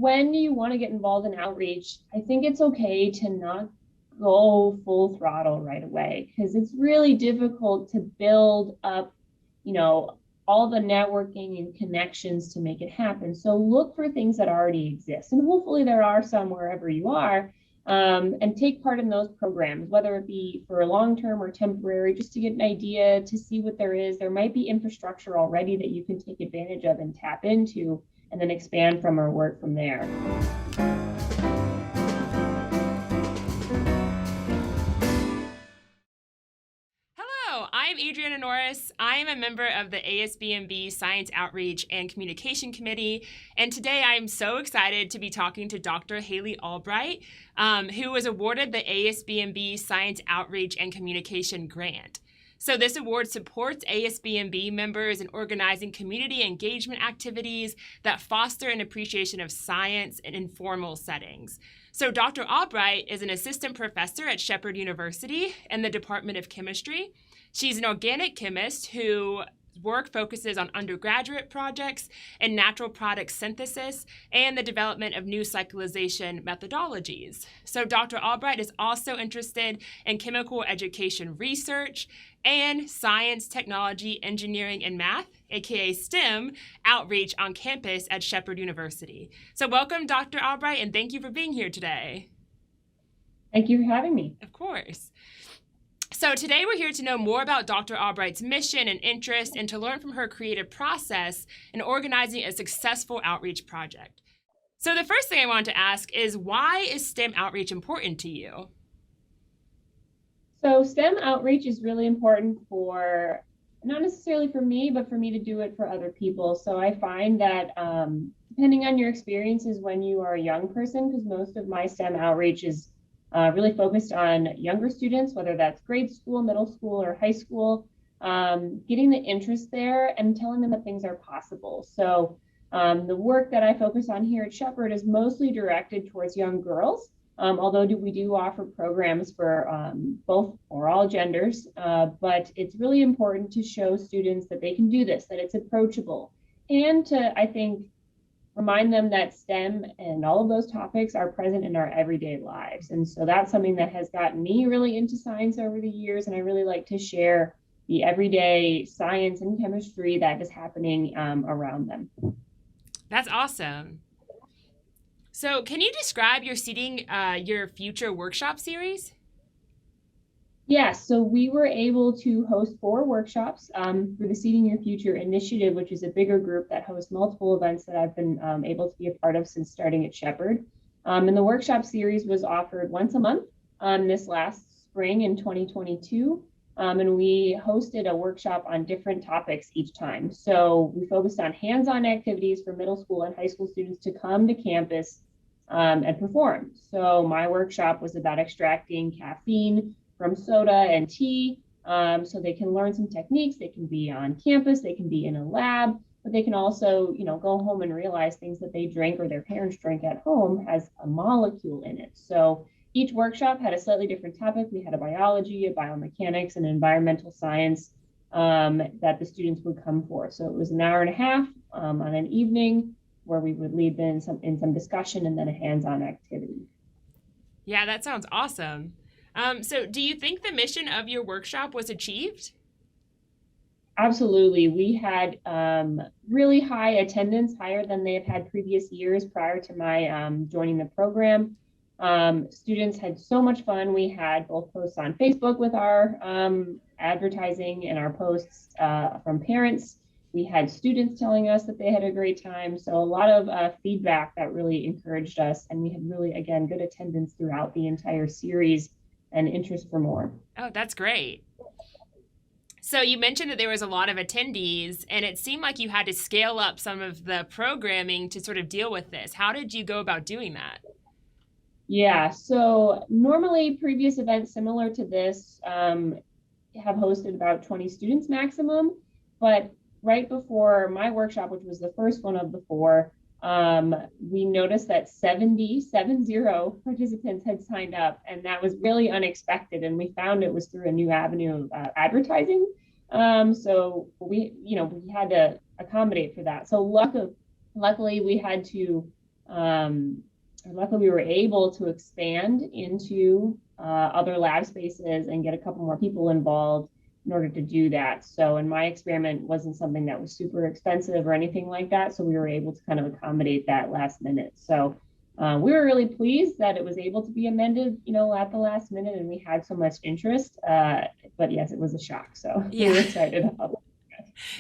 when you want to get involved in outreach, I think it's okay to not go full throttle right away, because it's really difficult to build up, all the networking and connections to make it happen. So look for things that already exist, and hopefully there are some wherever you are, and take part in those programs, whether it be for long-term or temporary, just to get an idea, to see what there is. There might be infrastructure already that you can take advantage of and tap into, and then expand from or work from there. I'm Adriana Norris. I am a member of the ASBMB Science Outreach and Communication Committee, and today I am so excited to be talking to Dr. Haley Albright, who was awarded the ASBMB Science Outreach and Communication Grant. So this award supports ASBMB members in organizing community engagement activities that foster an appreciation of science in informal settings. So Dr. Albright is an assistant professor at Shepherd University in the Department of Chemistry. She's an organic chemist whose work focuses on undergraduate projects in natural product synthesis and the development of new cyclization methodologies. So Dr. Albright is also interested in chemical education research and science, technology, engineering, and math, aka STEM, outreach on campus at Shepherd University. So welcome, Dr. Albright, and thank you for being here today. Thank you for having me. Of course. So today we're here to know more about Dr. Albright's mission and interest, and to learn from her creative process in organizing a successful outreach project. So the first thing I wanted to ask is, why is STEM outreach important to you? So STEM outreach is really important for, not necessarily for me, but for me to do it for other people. So I find that depending on your experiences when you are a young person, because most of my STEM outreach is really focused on younger students, whether that's grade school, middle school, or high school, getting the interest there and telling them that things are possible. So the work that I focus on here at Shepherd is mostly directed towards young girls, although we do offer programs for both or all genders, but it's really important to show students that they can do this, that it's approachable, and to, I think, remind them that STEM and all of those topics are present in our everyday lives. And so that's something that has gotten me really into science over the years, and I really like to share the everyday science and chemistry that is happening around them. That's awesome. So can you describe your Seeding Your Future workshop series? Yes, so we were able to host 4 workshops for the Seeding Your Future initiative, which is a bigger group that hosts multiple events that I've been able to be a part of since starting at Shepherd. And the workshop series was offered once a month this last spring in 2022. And we hosted a workshop on different topics each time. So we focused on hands-on activities for middle school and high school students to come to campus and perform. So my workshop was about extracting caffeine from soda and tea, so they can learn some techniques. They can be on campus, they can be in a lab, but they can also, go home and realize things that they drink or their parents drink at home has a molecule in it. So each workshop had a slightly different topic. We had a biology, a biomechanics, and environmental science that the students would come for. So it was an hour and a half on an evening where we would lead them in some discussion and then a hands-on activity. Yeah, that sounds awesome. So do you think the mission of your workshop was achieved? Absolutely. We had really high attendance, higher than they have had previous years prior to my joining the program. Students had so much fun. We had both posts on Facebook with our advertising and our posts from parents. We had students telling us that they had a great time. So a lot of feedback that really encouraged us. And we had really, again, good attendance throughout the entire series and interest for more. Oh, that's great. So you mentioned that there was a lot of attendees, and it seemed like you had to scale up some of the programming to sort of deal with this. How did you go about doing that? Yeah, so normally previous events similar to this have hosted about 20 students maximum, but right before my workshop, which was the first one of the 4, we noticed that 70 participants had signed up, and that was really unexpected. And we found it was through a new avenue of advertising. So we had to accommodate for that. So luckily we had to luckily we were able to expand into other lab spaces and get a couple more people involved in order to do that. So, and my experiment wasn't something that was super expensive or anything like that. So we were able to kind of accommodate that last minute. So we were really pleased that it was able to be amended, at the last minute, and we had so much interest. But yes, it was a shock. So we were excited about it.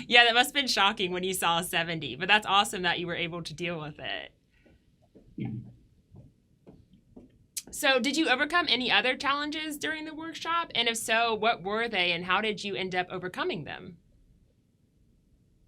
Yeah, that must have been shocking when you saw 70, but that's awesome that you were able to deal with it. Yeah. So did you overcome any other challenges during the workshop? And if so, what were they and how did you end up overcoming them?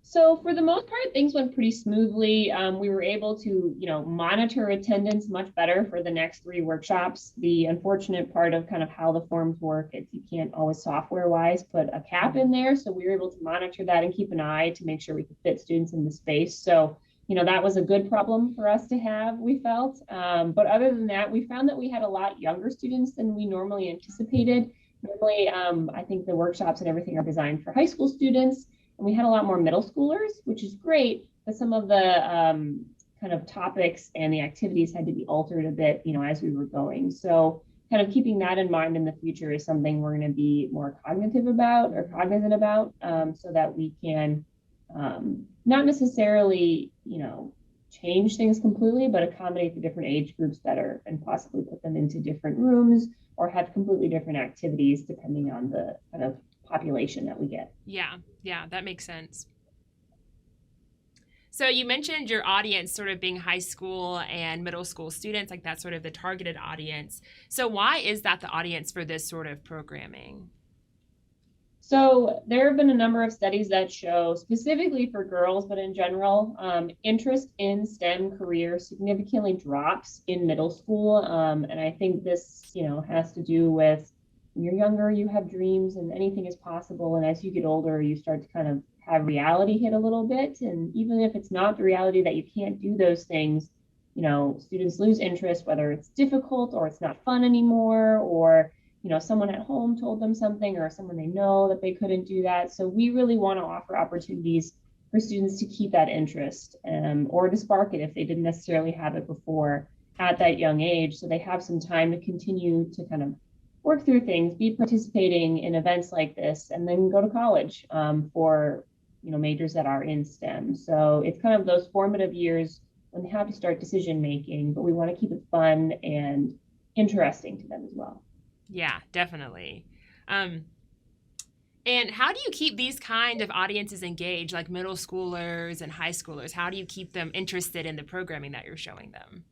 So for the most part, things went pretty smoothly. We were able to, monitor attendance much better for the next 3 workshops. The unfortunate part of kind of how the forms work is you can't always software-wise put a cap in there. So we were able to monitor that and keep an eye to make sure we could fit students in the space. So, that was a good problem for us to have, we felt. But other than that, we found that we had a lot younger students than we normally anticipated. Normally, I think the workshops and everything are designed for high school students. And we had a lot more middle schoolers, which is great, but some of the kind of topics and the activities had to be altered a bit, as we were going. So kind of keeping that in mind in the future is something we're going to be more cognizant about, so that we can not necessarily, change things completely, but accommodate the different age groups better and possibly put them into different rooms or have completely different activities depending on the kind of population that we get. Yeah, that makes sense. So you mentioned your audience sort of being high school and middle school students, like that's sort of the targeted audience. So why is that the audience for this sort of programming? So there have been a number of studies that show, specifically for girls, but in general, interest in STEM careers significantly drops in middle school. And I think this, has to do with when you're younger, you have dreams and anything is possible. And as you get older, you start to kind of have reality hit a little bit. And even if it's not the reality that you can't do those things, students lose interest, whether it's difficult or it's not fun anymore, or someone at home told them something or someone they know that they couldn't do that. So we really want to offer opportunities for students to keep that interest or to spark it if they didn't necessarily have it before at that young age. So they have some time to continue to kind of work through things, be participating in events like this, and then go to college for majors that are in STEM. So it's kind of those formative years when they have to start decision making, but we want to keep it fun and interesting to them as well. Yeah, definitely. And how do you keep these kind of audiences engaged, like middle schoolers and high schoolers? How do you keep them interested in the programming that you're showing them?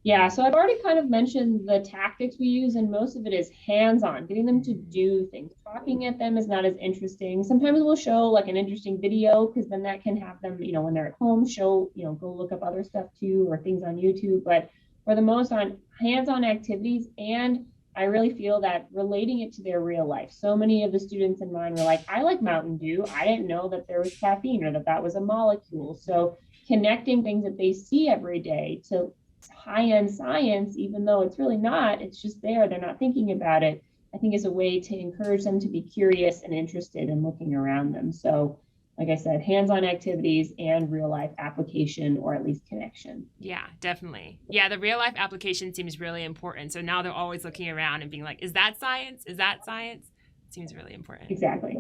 Yeah, so I've already kind of mentioned the tactics we use, and most of it is hands-on, getting them to do things. Talking at them is not as interesting. Sometimes we'll show like an interesting video because then that can have them, when they're at home, show, go look up other stuff too or things on YouTube. But for the most on hands-on activities, and I really feel that relating it to their real life. So many of the students in mine were like, I like Mountain Dew. I didn't know that there was caffeine or that was a molecule. So connecting things that they see every day to high-end science, even though it's really not, it's just there, they're not thinking about it, I think is a way to encourage them to be curious and interested in looking around them. So like I said, hands-on activities and real life application or at least connection. Yeah, definitely. Yeah, the real life application seems really important. So now they're always looking around and being like, is that science? Is that science? It seems really important. Exactly.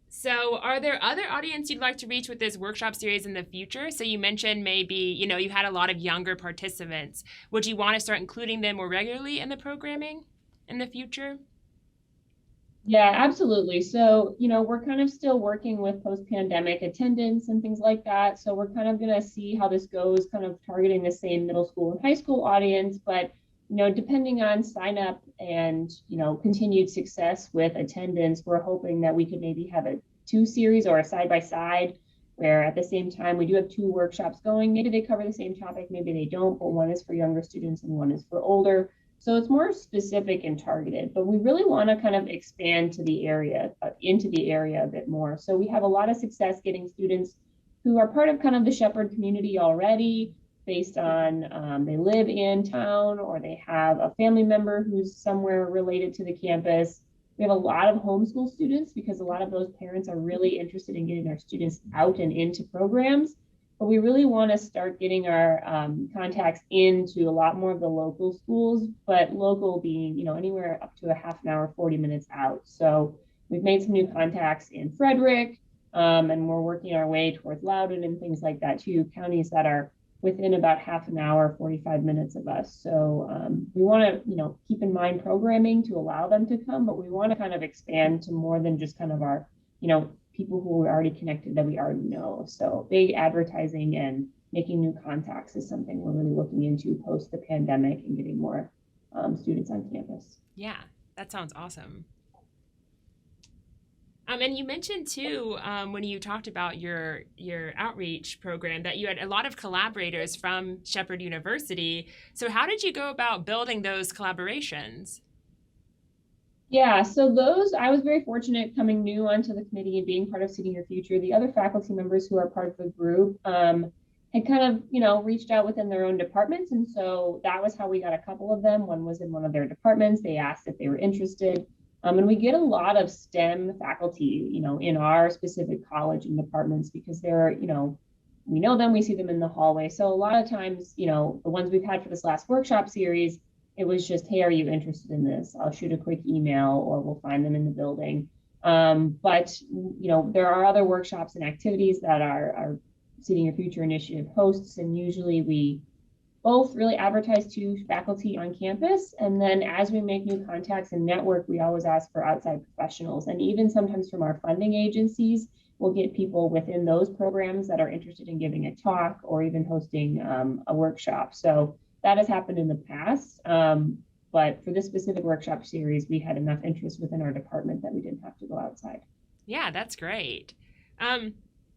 So are there other audience you'd like to reach with this workshop series in the future? So you mentioned maybe, you had a lot of younger participants. Would you want to start including them more regularly in the programming in the future? Yeah, absolutely. So, we're kind of still working with post-pandemic attendance and things like that. So we're kind of going to see how this goes, kind of targeting the same middle school and high school audience. But, depending on sign up and, continued success with attendance, we're hoping that we could maybe have a 2 series or a side-by-side where at the same time we do have 2 workshops going. Maybe they cover the same topic, maybe they don't, but one is for younger students and one is for older. So it's more specific and targeted, but we really want to kind of expand to the area, into the area a bit more. So we have a lot of success getting students who are part of kind of the Shepherd community already, based on they live in town or they have a family member who's somewhere related to the campus. We have a lot of homeschool students because a lot of those parents are really interested in getting their students out and into programs. but we really want to start getting our contacts into a lot more of the local schools, but local being, anywhere up to a half an hour, 40 minutes out. So we've made some new contacts in Frederick, and we're working our way towards Loudoun and things like that too, counties that are within about half an hour, 45 minutes of us. So we want to, keep in mind programming to allow them to come, but we want to kind of expand to more than just kind of our, people who are already connected that we already know. So big advertising and making new contacts is something we're really looking into post the pandemic and getting more students on campus. Yeah, that sounds awesome. And you mentioned too, when you talked about your outreach program, that you had a lot of collaborators from Shepherd University. So how did you go about building those collaborations? Yeah, so I was very fortunate coming new onto the committee and being part of Seeding Your Future. The other faculty members who are part of the group had kind of, reached out within their own departments. And so that was how we got a couple of them. One was in one of their departments. They asked if they were interested. And we get a lot of STEM faculty, in our specific college and departments because they're, we know them, we see them in the hallway. So a lot of times, the ones we've had for this last workshop series, it was just, hey, are you interested in this? I'll shoot a quick email or we'll find them in the building. But there are other workshops and activities that our Seeding Your Future initiative hosts, and usually we both really advertise to faculty on campus. And then as we make new contacts and network, we always ask for outside professionals. And even sometimes from our funding agencies, we'll get people within those programs that are interested in giving a talk or even hosting a workshop. So that has happened in the past. But for this specific workshop series, we had enough interest within our department that we didn't have to go outside. Yeah, that's great.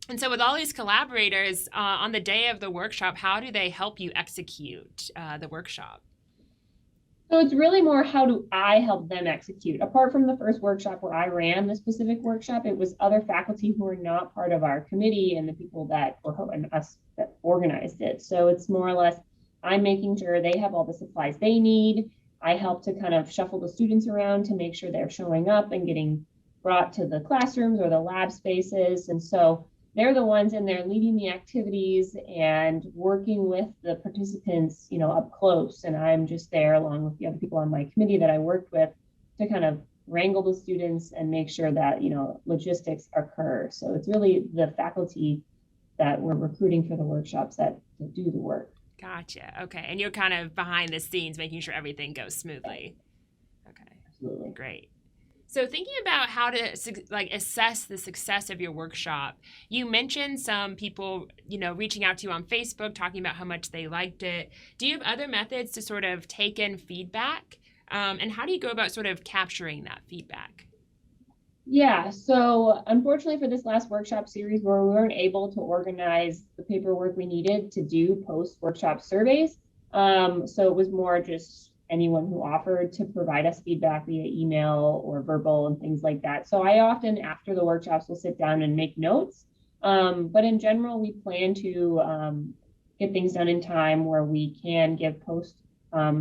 And so with all these collaborators on the day of the workshop, how do they help you execute the workshop? So it's really more, how do I help them execute? Apart from the first workshop where I ran the specific workshop, it was other faculty who are not part of our committee and the people that were and us that organized it. So it's more or less, I'm making sure they have all the supplies they need. I help to kind of shuffle the students around to make sure they're showing up and getting brought to the classrooms or the lab spaces. And so they're the ones in there leading the activities and working with the participants, up close. And I'm just there along with the other people on my committee that I worked with to kind of wrangle the students and make sure that, logistics occur. So it's really the faculty that we're recruiting for the workshops that do the work. Gotcha. Okay. And you're kind of behind the scenes, making sure everything goes smoothly. Okay. Absolutely. Great. So thinking about how to assess the success of your workshop, you mentioned some people, reaching out to you on Facebook, talking about how much they liked it. Do you have other methods to sort of take in feedback? And how do you go about sort of capturing that feedback? Yeah, so unfortunately for this last workshop series where we weren't able to organize the paperwork we needed to do post-workshop surveys, so it was more just anyone who offered to provide us feedback via email or verbal and things like that. So I often, after the workshops, will sit down and make notes. But in general, we plan to get things done in time where we can give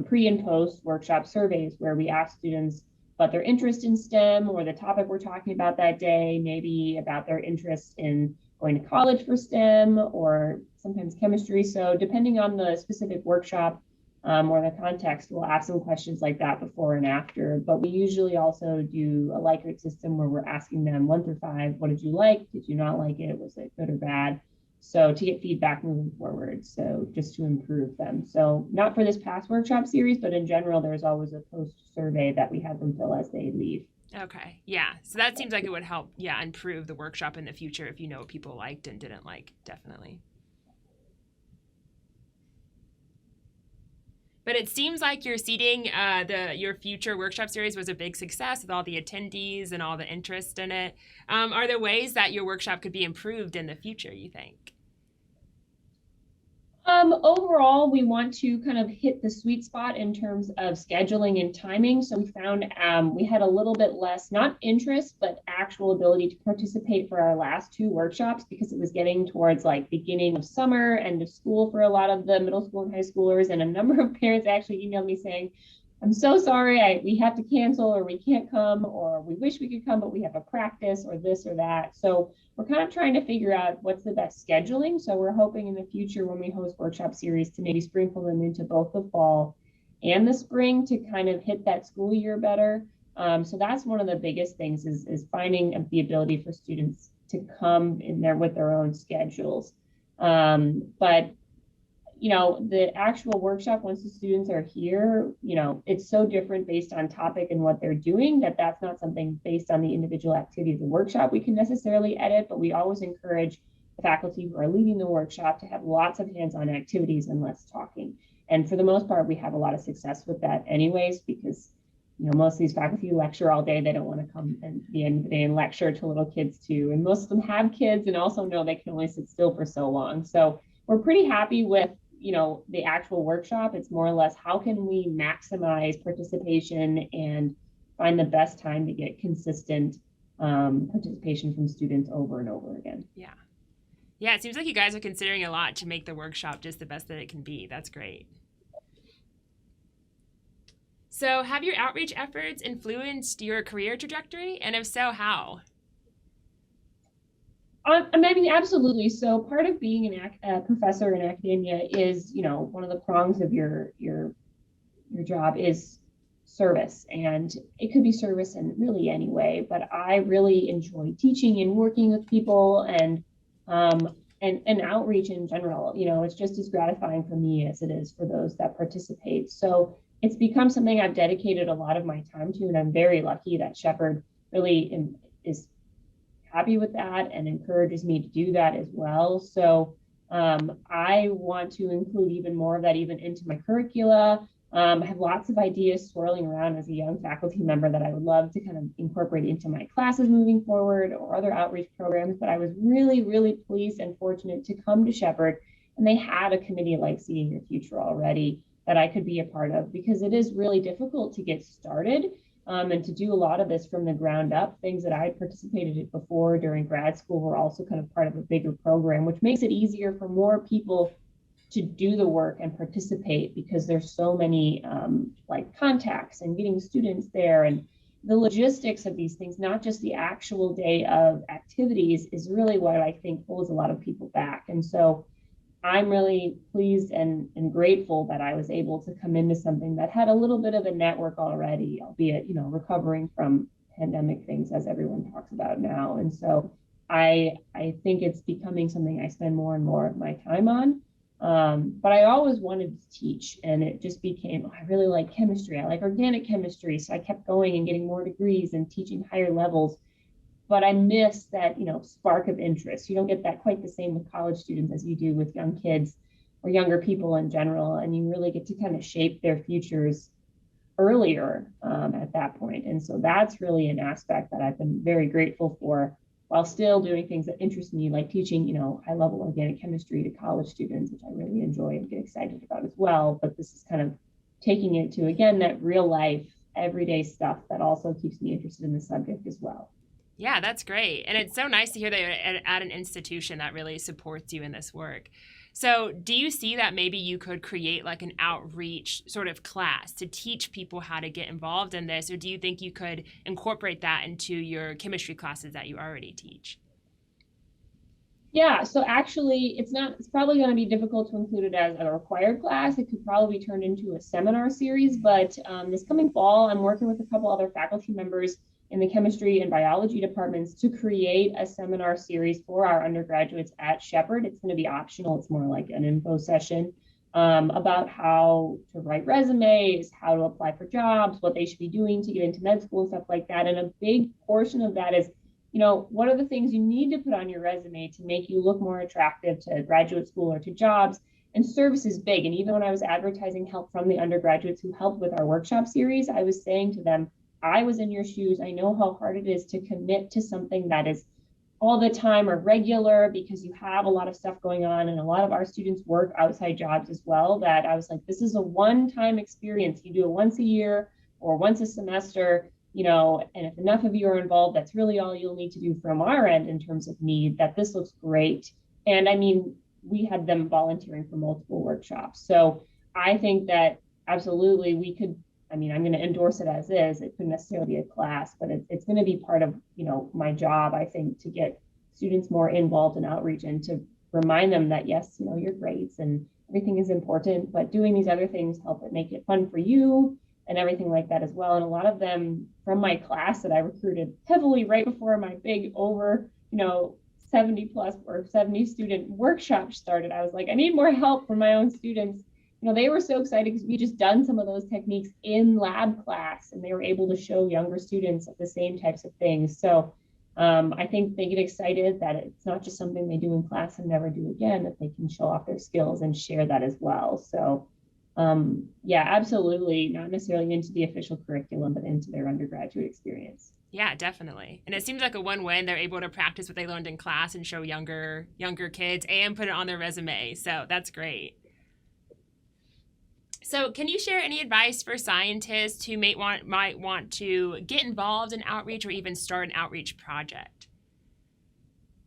pre and post workshop surveys where we ask students about their interest in STEM or the topic we're talking about that day, maybe about their interest in going to college for STEM or sometimes chemistry. So depending on the specific workshop, or the context, we'll ask some questions like that before and after. But we usually also do a Likert system where we're asking them 1 through 5, what did you like? Did you not like it? Was it good or bad? So to get feedback moving forward, so just to improve them. So not for this past workshop series, but in general, there's always a post survey that we have them fill as they leave. Okay, yeah. So that seems like it would help, improve the workshop in the future if you know what people liked and didn't like, definitely. But it seems like your Seeding your Future workshop series was a big success with all the attendees and all the interest in it. Are there ways that your workshop could be improved in the future, you think? Overall, we want to kind of hit the sweet spot in terms of scheduling and timing. So we found we had a little bit less, not interest, but actual ability to participate for our last 2 workshops because it was getting towards like beginning of summer, end of school for a lot of the middle school and high schoolers. And a number of parents actually emailed me saying, I'm so sorry, we have to cancel, or we can't come, or we wish we could come, but we have a practice or this or that. So we're kind of trying to figure out what's the best scheduling. So we're hoping in the future when we host workshop series to maybe sprinkle them into both the fall and the spring to kind of hit that school year better. So that's one of the biggest things is finding the ability for students to come in there with their own schedules. But the actual workshop, once the students are here, it's so different based on topic and what they're doing that's not something based on the individual activity of the workshop we can necessarily edit, but we always encourage the faculty who are leading the workshop to have lots of hands-on activities and less talking. And for the most part, we have a lot of success with that anyways, because most of these faculty lecture all day. They don't want to come at the end of the day and lecture to little kids too. And most of them have kids and also know they can only sit still for so long. So we're pretty happy with the actual workshop. It's more or less how can we maximize participation and find the best time to get consistent participation from students over and over again. Yeah, it seems like you guys are considering a lot to make the workshop just the best that it can be. That's great. So have your outreach efforts influenced your career trajectory? And if so, how? I mean, absolutely. So part of being a professor in academia is, one of the prongs of your job is service, and it could be service in really any way. But I really enjoy teaching and working with people, and outreach in general. It's just as gratifying for me as it is for those that participate. So it's become something I've dedicated a lot of my time to, and I'm very lucky that Shepherd really is happy with that and encourages me to do that as well. So I want to include even more of that even into my curricula. I have lots of ideas swirling around as a young faculty member that I would love to kind of incorporate into my classes moving forward or other outreach programs. But I was really, really pleased and fortunate to come to Shepherd, and they had a committee like Seeing Your Future already that I could be a part of, because it is really difficult to get started. And to do a lot of this from the ground up. Things that I had participated in before during grad school were also kind of part of a bigger program, which makes it easier for more people to do the work and participate, because there's so many contacts and getting students there, and the logistics of these things, not just the actual day of activities, is really what I think holds a lot of people back. And so I'm really pleased and grateful that I was able to come into something that had a little bit of a network already, albeit, recovering from pandemic things, as everyone talks about now. And so I think it's becoming something I spend more and more of my time on. But I always wanted to teach, and it just became, I really like chemistry. I like organic chemistry. So I kept going and getting more degrees and teaching higher levels. But I miss that, spark of interest. You don't get that quite the same with college students as you do with young kids or younger people in general. And you really get to kind of shape their futures earlier at that point. And so that's really an aspect that I've been very grateful for, while still doing things that interest me, like teaching, high-level organic chemistry to college students, which I really enjoy and get excited about as well. But this is kind of taking it to, again, that real life, everyday stuff that also keeps me interested in the subject as well. Yeah, that's great. And it's so nice to hear that you're at an institution that really supports you in this work. So do you see that maybe you could create like an outreach sort of class to teach people how to get involved in this? Or do you think you could incorporate that into your chemistry classes that you already teach? Yeah, so actually it's probably going to be difficult to include it as a required class. It could probably be turned into a seminar series, but this coming fall, I'm working with a couple other faculty members in the chemistry and biology departments to create a seminar series for our undergraduates at Shepherd. It's going to be optional. It's more like an info session about how to write resumes, how to apply for jobs, what they should be doing to get into med school and stuff like that. And a big portion of that is, what are the things you need to put on your resume to make you look more attractive to graduate school or to jobs? And service is big. And even when I was advertising help from the undergraduates who helped with our workshop series, I was saying to them, I was in your shoes. I know how hard it is to commit to something that is all the time or regular, because you have a lot of stuff going on, and a lot of our students work outside jobs as well, that I was like, this is a one-time experience. You do it once a year or once a semester, and if enough of you are involved, that's really all you'll need to do from our end in terms of need, that this looks great. And I mean, we had them volunteering for multiple workshops. So I think that absolutely we could I mean, I'm going to endorse it as is. It couldn't necessarily be a class, but it's going to be part of, my job, I think, to get students more involved in outreach and to remind them that, yes, your grades and everything is important, but doing these other things help it make it fun for you and everything like that as well. And a lot of them from my class that I recruited heavily right before my big over, 70 plus or 70 student workshop started, I was like, I need more help from my own students. They were so excited because we just done some of those techniques in lab class and they were able to show younger students the same types of things. So I think they get excited that it's not just something they do in class and never do again, that they can show off their skills and share that as well. So yeah, absolutely, not necessarily into the official curriculum, but into their undergraduate experience. Yeah, definitely. And it seems like a win-win. They're able to practice what they learned in class and show younger kids and put it on their resume. So that's great. So can you share any advice for scientists who might want to get involved in outreach or even start an outreach project?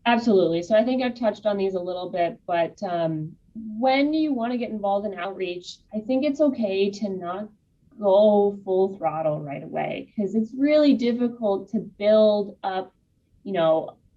Absolutely. So I think I've touched on these a little bit, but when you want to get involved in outreach, I think it's okay to not go full throttle right away because it's really difficult to build up,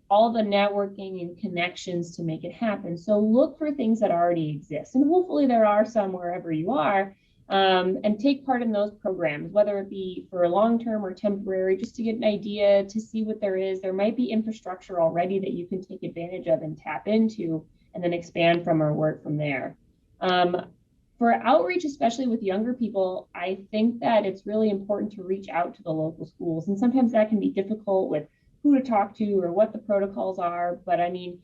all the networking and connections to make it happen. So look for things that already exist, and hopefully there are some wherever you are, and take part in those programs, whether it be for long-term or temporary, just to get an idea, to see what there is. There might be infrastructure already that you can take advantage of and tap into, and then expand from or work from there. For outreach, especially with younger people, I think that it's really important to reach out to the local schools. And sometimes that can be difficult with who to talk to or what the protocols are. But I mean,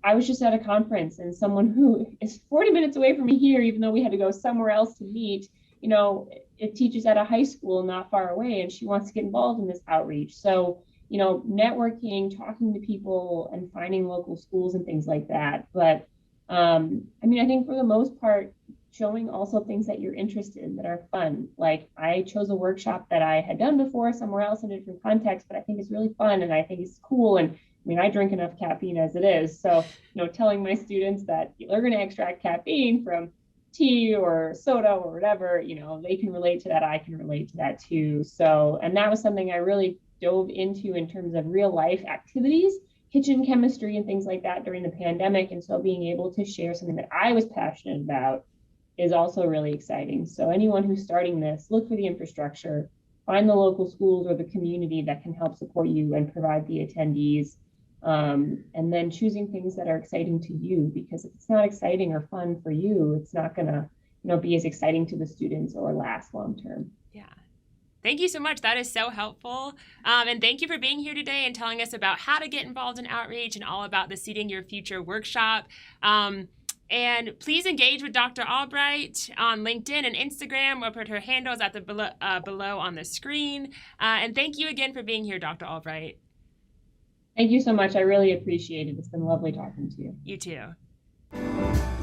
I was just at a conference and someone who is 40 minutes away from me here, even though we had to go somewhere else to meet, it teaches at a high school not far away, and she wants to get involved in this outreach. So, networking, talking to people and finding local schools and things like that. But I think for the most part, showing also things that you're interested in that are fun. Like I chose a workshop that I had done before somewhere else in a different context, but I think it's really fun and I think it's cool. And I drink enough caffeine as it is. So, telling my students that they're going to extract caffeine from tea or soda or whatever, they can relate to that. I can relate to that too. So, and that was something I really dove into in terms of real life activities, kitchen chemistry and things like that during the pandemic. And so being able to share something that I was passionate about is also really exciting. So anyone who's starting this, look for the infrastructure, find the local schools or the community that can help support you and provide the attendees, and then choosing things that are exciting to you, because if it's not exciting or fun for you, it's not gonna, be as exciting to the students or last long term. Yeah. Thank you so much. That is so helpful. And thank you for being here today and telling us about how to get involved in outreach and all about the Seeding Your Future workshop. And please engage with Dr. Albright on LinkedIn and Instagram. We'll put her handles at the below on the screen. And thank you again for being here, Dr. Albright. Thank you so much. I really appreciate it. It's been lovely talking to you. You too.